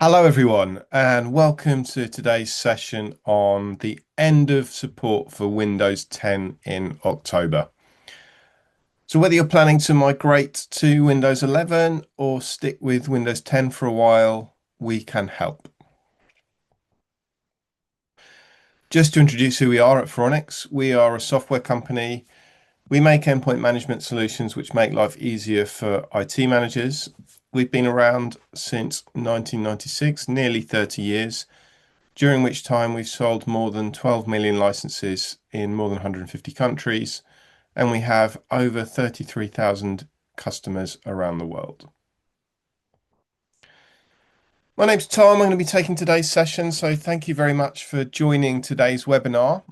Hello, everyone, and welcome to today's session on the end of support for Windows 10 in October. So whether you're planning to migrate to Windows 11 or stick with Windows 10 for a while, we can help. Just to introduce who we are at Faronics, we are a software company. We make endpoint management solutions which make life easier for IT managers. We've been around since 1996, nearly 30 years. During which time we've sold more than 12 million licenses in more than 150 countries, and we have over 33,000 customers around the world. My name's Tom. I'm going to be taking today's session, so thank you very much for joining today's webinar,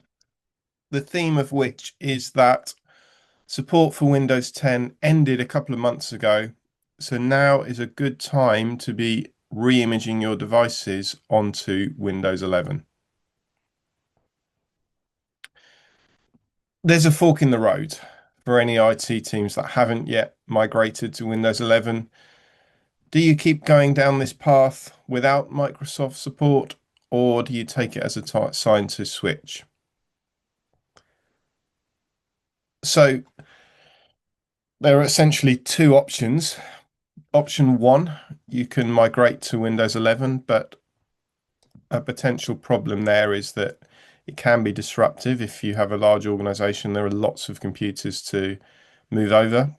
the theme of which is that support for Windows 10 ended a couple of months ago, so now is a good time to be re-imaging your devices onto Windows 11. There's a fork in the road for any IT teams that haven't yet migrated to Windows 11. Do you keep going down this path without Microsoft support, or do you take it as a sign to switch? So there are essentially two options. Option one, you can migrate to Windows 11, but a potential problem there is that it can be disruptive. If you have a large organization, there are lots of computers to move over.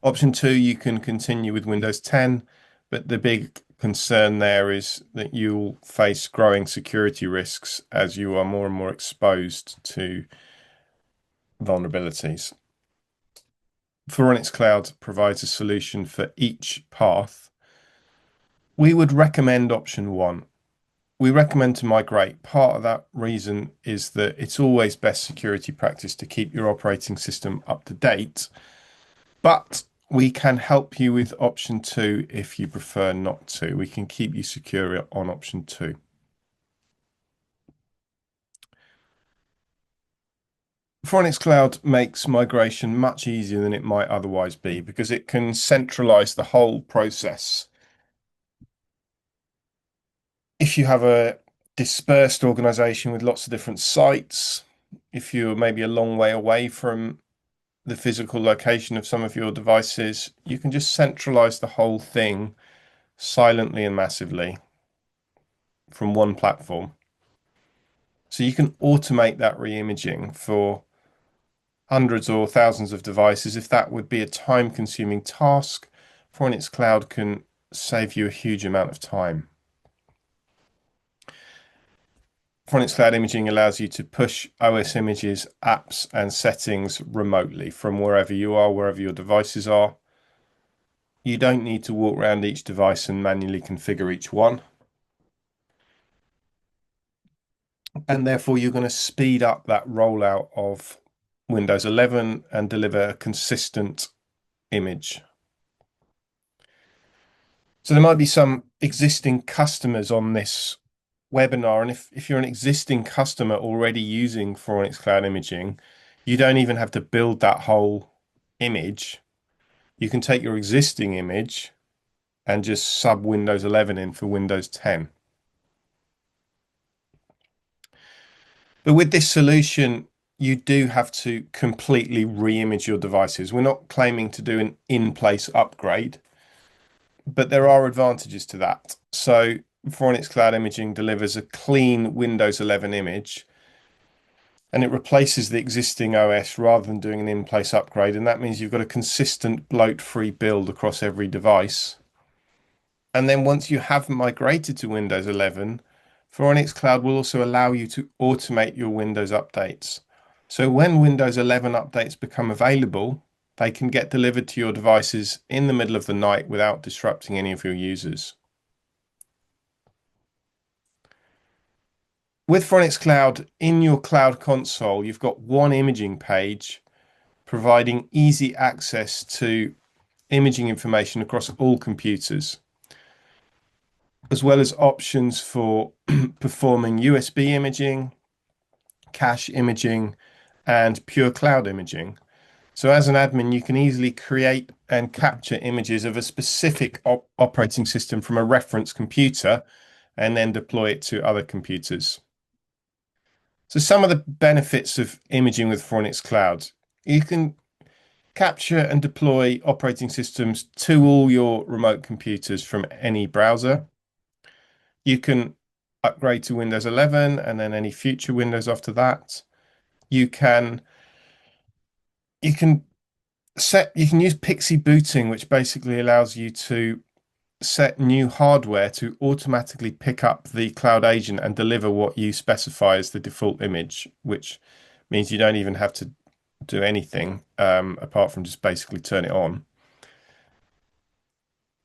Option two, you can continue with Windows 10, but the big concern there is that you'll face growing security risks as you are more and more exposed to vulnerabilities. Faronics Cloud provides a solution for each path. We would recommend option one. We recommend to migrate. Part of that reason is that it's always best security practice to keep your operating system up to date, but we can help you with option two if you prefer not to. We can keep you secure on option two. Faronics Cloud makes migration much easier than it might otherwise be because it can centralize the whole process. If you have a dispersed organization with lots of different sites, if you're maybe a long way away from the physical location of some of your devices, you can just centralize the whole thing silently and massively from one platform. So you can automate that re-imaging for hundreds or thousands of devices. If that would be a time-consuming task, Faronics Cloud can save you a huge amount of time. Faronics Cloud Imaging allows you to push OS images, apps, and settings remotely from wherever you are, wherever your devices are. You don't need to walk around each device and manually configure each one. And therefore, you're going to speed up that rollout of Windows 11 and deliver a consistent image. So there might be some existing customers on this webinar. And if you're an existing customer already using Faronics Cloud Imaging, you don't even have to build that whole image. You can take your existing image and just sub Windows 11 in for Windows 10. But with this solution, you do have to completely re-image your devices. We're not claiming to do an in-place upgrade, but there are advantages to that. So Faronics Cloud Imaging delivers a clean Windows 11 image, and it replaces the existing OS rather than doing an in-place upgrade. And that means you've got a consistent bloat-free build across every device. And then once you have migrated to Windows 11, Faronics Cloud will also allow you to automate your Windows updates. So when Windows 11 updates become available, they can get delivered to your devices in the middle of the night without disrupting any of your users. With Faronics Cloud, in your Cloud Console, you've got one imaging page providing easy access to imaging information across all computers, as well as options for performing USB imaging, cache imaging, and pure cloud imaging. So as an admin, you can easily create and capture images of a specific operating system from a reference computer and then deploy it to other computers. So some of the benefits of imaging with Faronics Cloud, you can capture and deploy operating systems to all your remote computers from any browser. You can upgrade to Windows 11 and then any future Windows after that. You can you can you can use Pixie booting, which basically allows you to set new hardware to automatically pick up the cloud agent and deliver what you specify as the default image, which means you don't even have to do anything apart from just basically turn it on.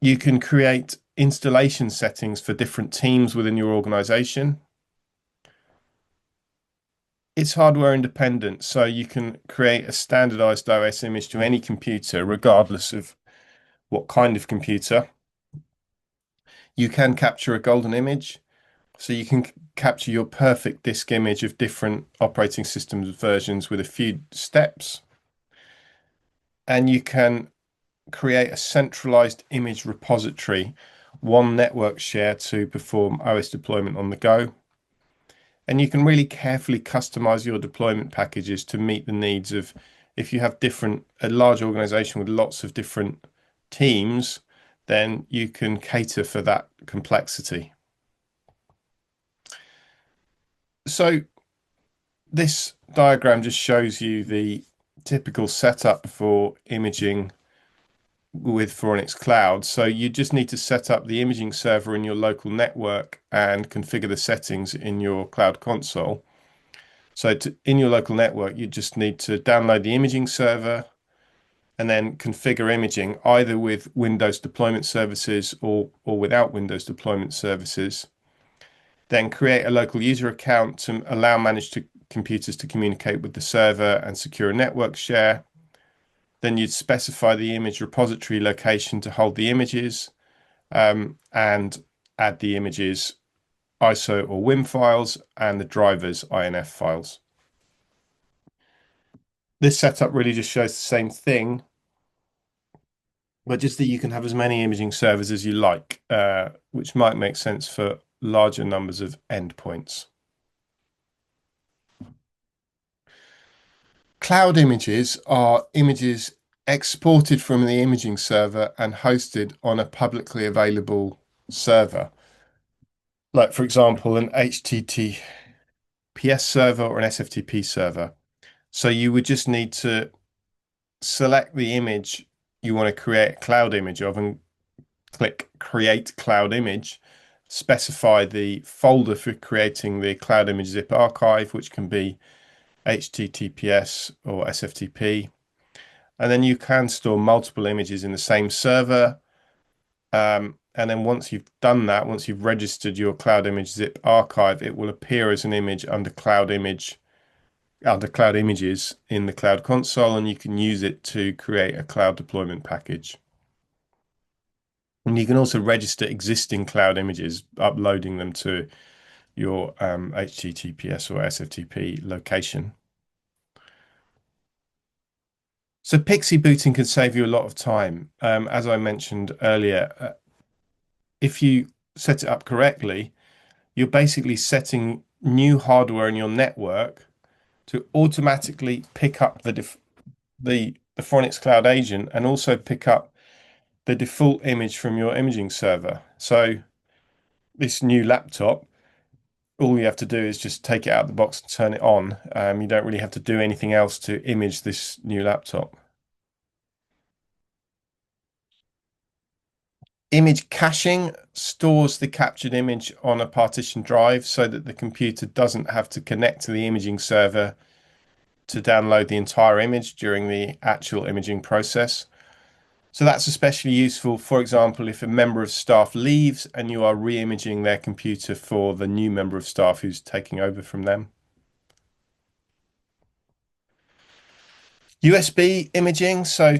You can create installation settings for different teams within your organization. It's hardware independent, so you can create a standardized OS image to any computer, regardless of what kind of computer. You can capture a golden image, so you can capture your perfect disk image of different operating systems versions with a few steps. And you can create a centralized image repository, one network share to perform OS deployment on the go. And you can really carefully customize your deployment packages to meet the needs of if you have a large organization with lots of different teams, then you can cater for that complexity. So this diagram just shows you the typical setup for imaging with Faronics Cloud. So you just need to set up the imaging server in your local network and configure the settings in your cloud console. So in your local network, you just need to download the imaging server and then configure imaging either with Windows deployment services or without Windows deployment services. Then create a local user account to allow managed computers to communicate with the server and secure a network share. Then you'd specify the image repository location to hold the images and add the images ISO or WIM files and the drivers INF files. This setup really just shows the same thing, but just that you can have as many imaging servers as you like, which might make sense for larger numbers of endpoints. Cloud images are images exported from the imaging server and hosted on a publicly available server. Like, for example, an HTTPS server or an SFTP server. So you would just need to select the image you want to create a cloud image of and click Create Cloud Image. Specify the folder for creating the cloud image zip archive, which can be HTTPS or SFTP. And then you can store multiple images in the same server. And then once you've done that, once you've registered your cloud image zip archive, it will appear as an image under cloud images in the cloud console, and you can use it to create a cloud deployment package. And you can also register existing cloud images, uploading them to your HTTPS or SFTP location. So Pixie booting can save you a lot of time. As I mentioned earlier, if you set it up correctly, you're basically setting new hardware in your network to automatically pick up the Faronics Cloud Agent and also pick up the default image from your imaging server. So this new laptop, all you have to do is just take it out of the box and turn it on. You don't really have to do anything else to image this new laptop. Image caching stores the captured image on a partition drive so that the computer doesn't have to connect to the imaging server to download the entire image during the actual imaging process. So that's especially useful, for example, if a member of staff leaves and you are re-imaging their computer for the new member of staff who's taking over from them. USB imaging, so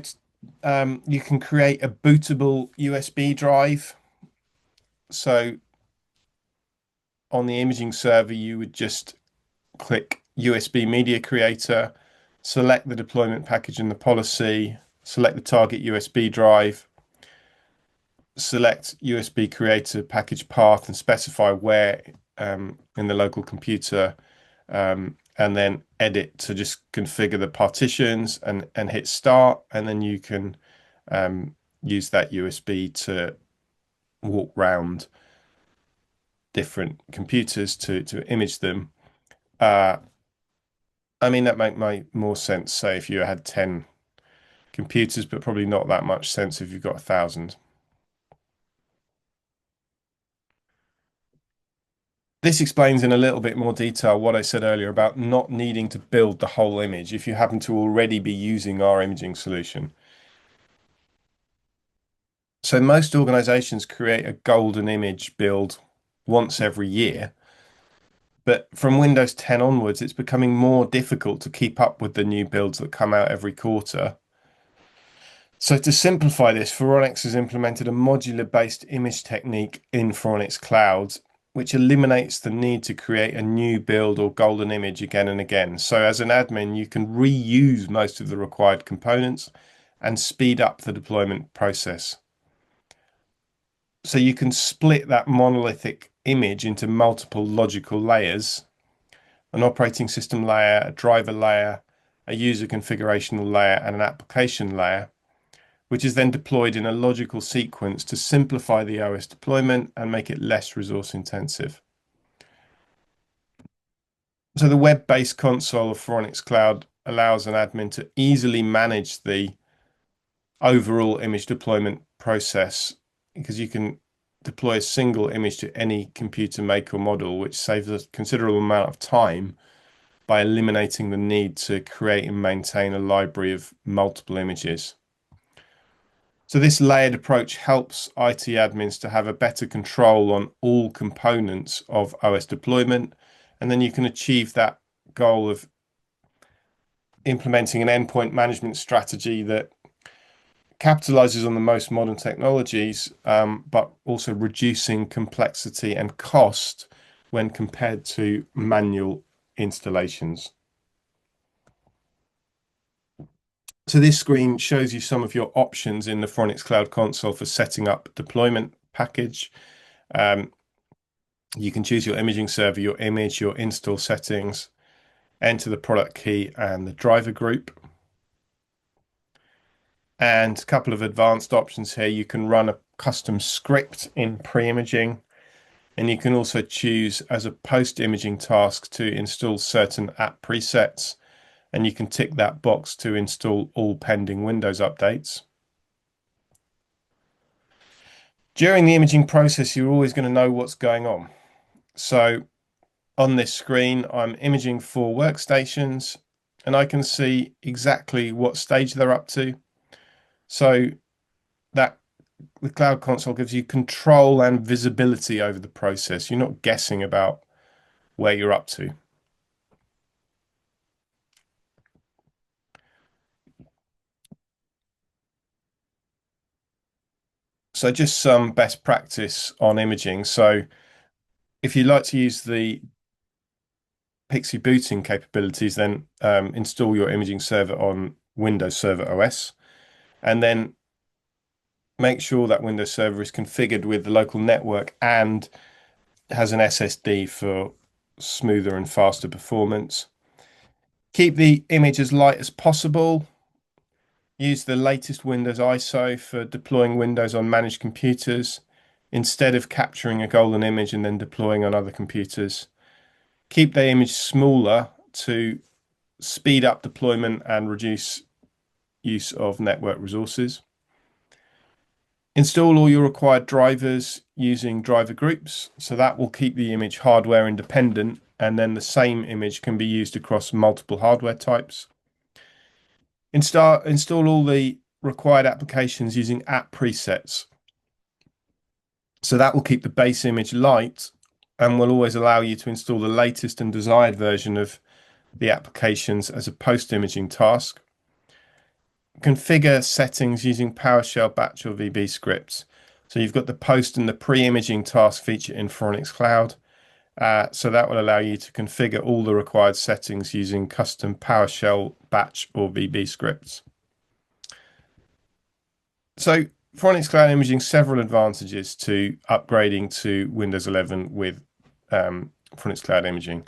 you can create a bootable USB drive. So on the imaging server, you would just click USB media creator, select the deployment package and the policy, select the target USB drive, select USB creator package path and specify where in the local computer, and then edit to just configure the partitions and hit start. And then you can use that USB to walk round different computers to image them. Uh, I mean, that make more sense, say, if you had 10 computers, but probably not that much sense if you've got 1,000. This explains in a little bit more detail what I said earlier about not needing to build the whole image if you happen to already be using our imaging solution. So most organizations create a golden image build once every year, but from Windows 10 onwards, it's becoming more difficult to keep up with the new builds that come out every quarter. So to simplify this, Faronics has implemented a modular-based image technique in Faronics Cloud, which eliminates the need to create a new build or golden image again and again. So as an admin, you can reuse most of the required components and speed up the deployment process. So you can split that monolithic image into multiple logical layers, an operating system layer, a driver layer, a user configurational layer, and an application layer, which is then deployed in a logical sequence to simplify the OS deployment and make it less resource intensive. So the web-based console of Faronics Cloud allows an admin to easily manage the overall image deployment process, because you can deploy a single image to any computer make or model, which saves a considerable amount of time by eliminating the need to create and maintain a library of multiple images. So this layered approach helps IT admins to have a better control on all components of OS deployment, and then you can achieve that goal of implementing an endpoint management strategy that capitalizes on the most modern technologies, but also reducing complexity and cost when compared to manual installations. So this screen shows you some of your options in the Faronics Cloud Console for setting up deployment package. You can choose your imaging server, your image, your install settings, enter the product key and the driver group. And a couple of advanced options here. You can run a custom script in pre-imaging, and you can also choose as a post-imaging task to install certain app presets, and you can tick that box to install all pending Windows updates. During the imaging process, you're always going to know what's going on. So on this screen, I'm imaging 4 workstations, and I can see exactly what stage they're up to. So that the Cloud Console gives you control and visibility over the process. You're not guessing about where you're up to. So just some best practice on imaging. So if you like to use the Pixie booting capabilities, then install your imaging server on Windows Server OS, and then make sure that Windows Server is configured with the local network and has an SSD for smoother and faster performance. Keep the image as light as possible. Use the latest Windows ISO for deploying Windows on managed computers instead of capturing a golden image and then deploying on other computers. Keep the image smaller to speed up deployment and reduce use of network resources. Install all your required drivers using driver groups, so that will keep the image hardware independent, and then the same image can be used across multiple hardware types. Install all the required applications using app presets. So that will keep the base image light and will always allow you to install the latest and desired version of the applications as a post-imaging task. Configure settings using PowerShell batch or VB scripts. So you've got the post and the pre-imaging task feature in Faronics Cloud, So that will allow you to configure all the required settings using custom PowerShell, Batch, or VB scripts. So Faronics Cloud Imaging several advantages to upgrading to Windows 11 with Faronics Cloud Imaging.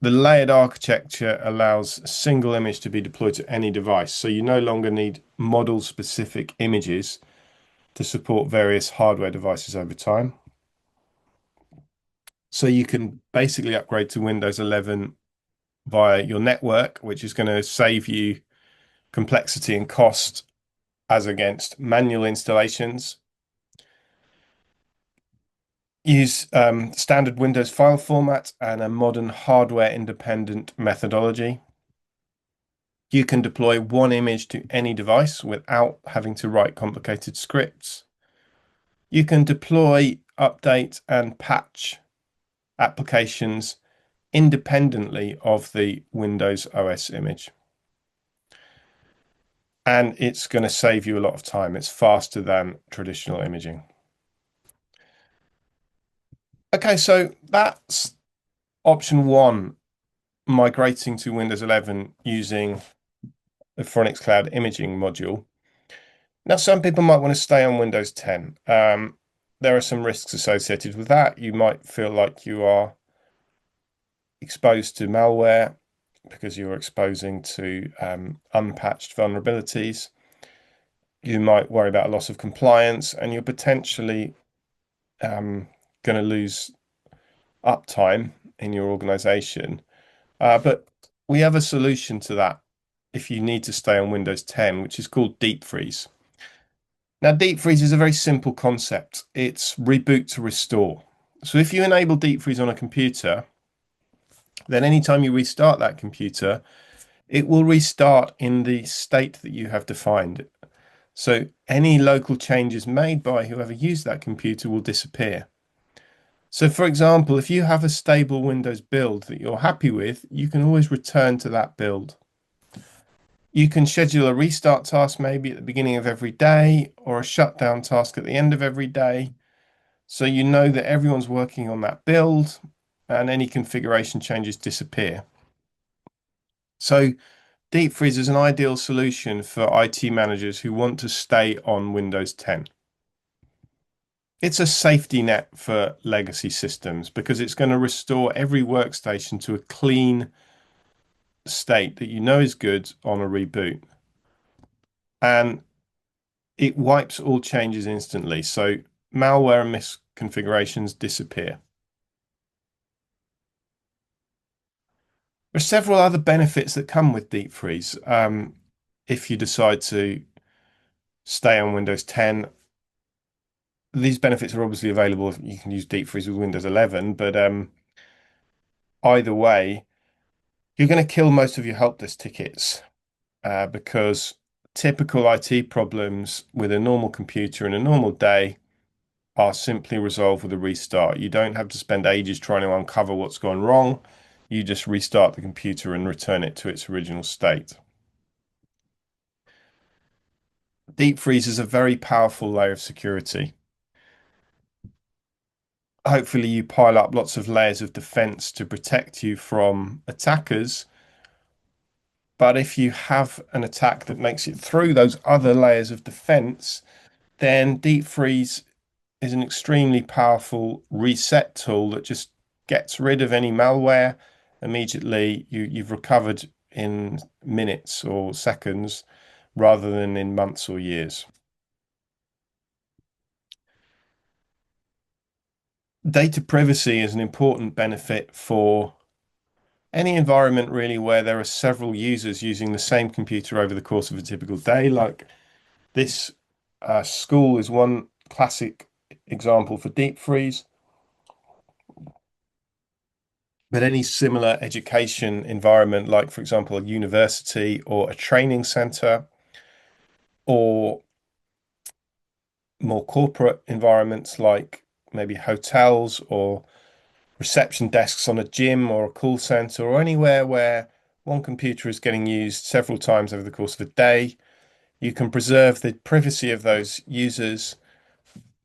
The layered architecture allows a single image to be deployed to any device, so you no longer need model-specific images to support various hardware devices over time. So you can basically upgrade to Windows 11 via your network, which is going to save you complexity and cost as against manual installations. Use standard Windows file format and a modern hardware independent methodology. You can deploy one image to any device without having to write complicated scripts. You can deploy, update, and patch applications independently of the Windows OS image. And it's going to save you a lot of time. It's faster than traditional imaging. Okay, so that's option one, migrating to Windows 11 using the Faronics Cloud Imaging module. Now, some people might want to stay on Windows 10. There are some risks associated with that. You might feel like you are exposed to malware because you're exposing to unpatched vulnerabilities. You might worry about a loss of compliance, and you're potentially going to lose uptime in your organization. But we have a solution to that if you need to stay on Windows 10, which is called deep freeze. Now, deep freeze is a very simple concept. It's reboot to restore. So if you enable deep freeze on a computer, then anytime you restart that computer, it will restart in the state that you have defined. So any local changes made by whoever used that computer will disappear. So for example, if you have a stable Windows build that you're happy with, you can always return to that build. You can schedule a restart task maybe at the beginning of every day or a shutdown task at the end of every day. So you know that everyone's working on that build and any configuration changes disappear. So deep freeze is an ideal solution for IT managers who want to stay on Windows 10. It's a safety net for legacy systems because it's going to restore every workstation to a clean state that you know is good on a reboot. And it wipes all changes instantly. So malware and misconfigurations disappear. There are several other benefits that come with deep freeze. If you decide to stay on Windows 10, these benefits are obviously available. You can use deep freeze with Windows 11, but either way, you're going to kill most of your help desk tickets because typical IT problems with a normal computer in a normal day are simply resolved with a restart. You don't have to spend ages trying to uncover what's gone wrong. You just restart the computer and return it to its original state. Deep freeze is a very powerful layer of security. Hopefully you pile up lots of layers of defense to protect you from attackers. But if you have an attack that makes it through those other layers of defense, then deep freeze is an extremely powerful reset tool that just gets rid of any malware immediately. You've recovered in minutes or seconds rather than in months or years. Data privacy is an important benefit for any environment really where there are several users using the same computer over the course of a typical day. Like this school is one classic example for deep freeze. But any similar education environment, like for example, a university or a training center, or more corporate environments like maybe hotels or reception desks on a gym or a call center or anywhere where one computer is getting used several times over the course of a day, you can preserve the privacy of those users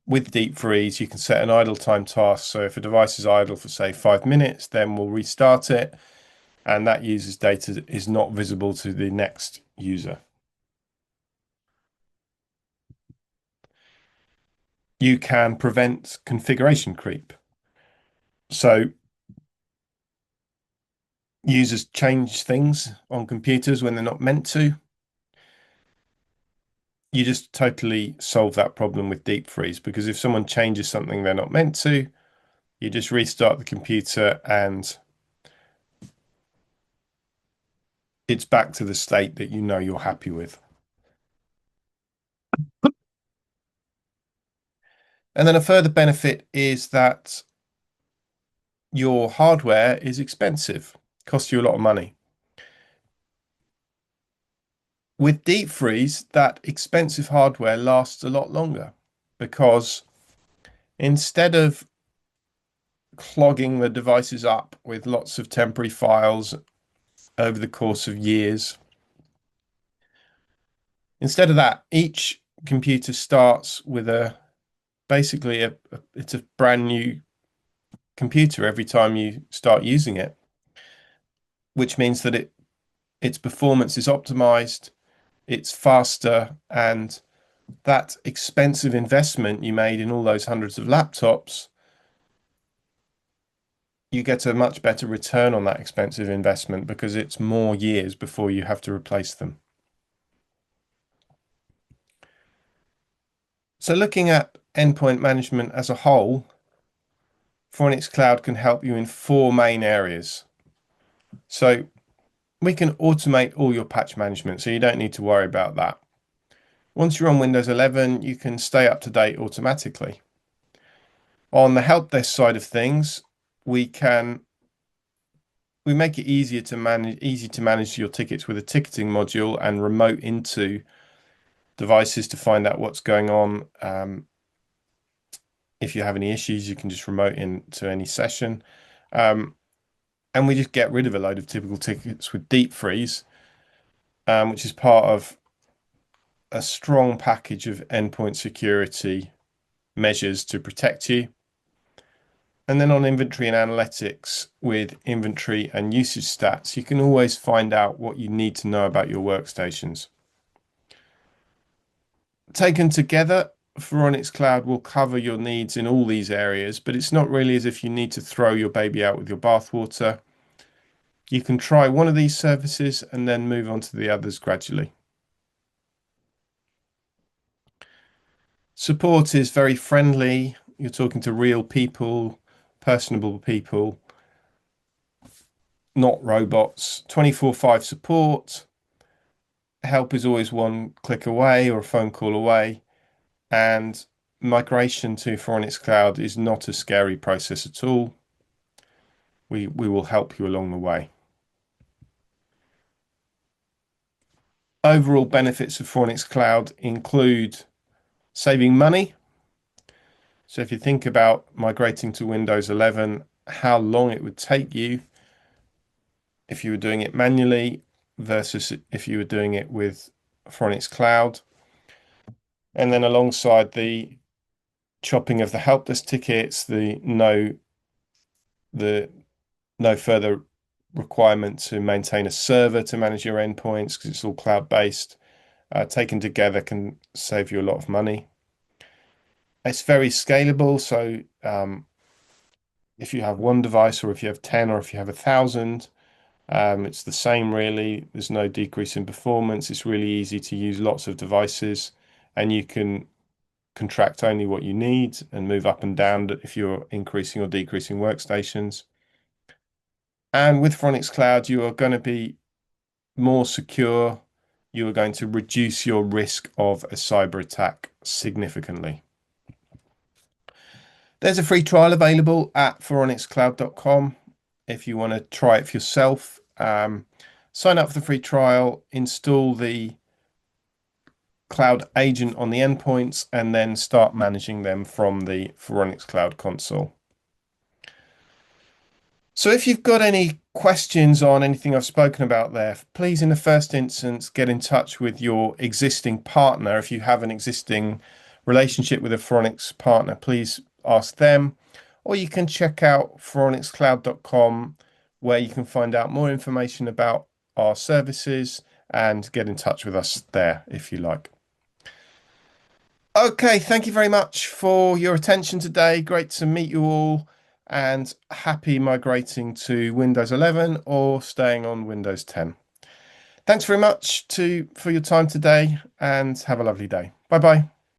with deep freeze, you can set an idle time task. So if a device is idle for say 5 minutes, then we'll restart it, and that user's data is not visible to the next user. You can prevent configuration creep. So users change things on computers when they're not meant to. You just totally solve that problem with deep freeze, because if someone changes something they're not meant to, you just restart the computer and it's back to the state that you know you're happy with. And then a further benefit is that your hardware is expensive, costs you a lot of money. With deep freeze, that expensive hardware lasts a lot longer, because instead of clogging the devices up with lots of temporary files over the course of years, instead of that, each computer starts with it's a brand new computer every time you start using it, which means that its performance is optimized, it's faster, and that expensive investment you made in all those hundreds of laptops, you get a much better return on that expensive investment because it's more years before you have to replace them. So looking at endpoint management as a whole, Faronics Cloud can help you in four main areas. So we can automate all your patch management, so you don't need to worry about that. Once you're on Windows 11, you can stay up to date automatically. On the help desk side of things, we make it easy to manage your tickets with a ticketing module and remote into devices to find out what's going on. If you have any issues, you can just remote into any session. And we just get rid of a load of typical tickets with deep freeze, which is part of a strong package of endpoint security measures to protect you. And then on inventory and analytics, with inventory and usage stats, you can always find out what you need to know about your workstations. Taken together, Faronics Cloud will cover your needs in all these areas, but it's not really as if you need to throw your baby out with your bathwater. You can try one of these services and then move on to the others gradually. Support is very friendly. You're talking to real people, personable people, not robots. 24/5 support. Help is always one click away or a phone call away. And migration to Faronics Cloud is not a scary process at all. We will help you along the way. Overall benefits of Faronics Cloud include saving money. So if you think about migrating to Windows 11, how long it would take you if you were doing it manually versus if you were doing it with Faronics Cloud. And then alongside the chopping of the help desk tickets, the no further requirement to maintain a server to manage your endpoints because it's all cloud-based, taken together can save you a lot of money. It's very scalable, so if you have one device or if you have 10 or if you have 1,000, it's the same really. There's no decrease in performance. It's really easy to use lots of devices, and you can contract only what you need and move up and down if you're increasing or decreasing workstations. And with Faronics Cloud, you are going to be more secure. You are going to reduce your risk of a cyber attack significantly. There's a free trial available at faronicscloud.com if you want to try it for yourself. Sign up for the free trial, install the Cloud Agent on the endpoints, and then start managing them from the Faronics Cloud console. So if you've got any questions on anything I've spoken about there, please in the first instance get in touch with your existing partner if you have an existing relationship with a Faronics partner, please ask them. Or you can check out faronicscloud.com, where you can find out more information about our services and get in touch with us there if you like. Okay, thank you very much for your attention today. Great to meet you all, and happy migrating to Windows 11 or staying on Windows 10. Thanks very much for your time today, and have a lovely day. Bye bye.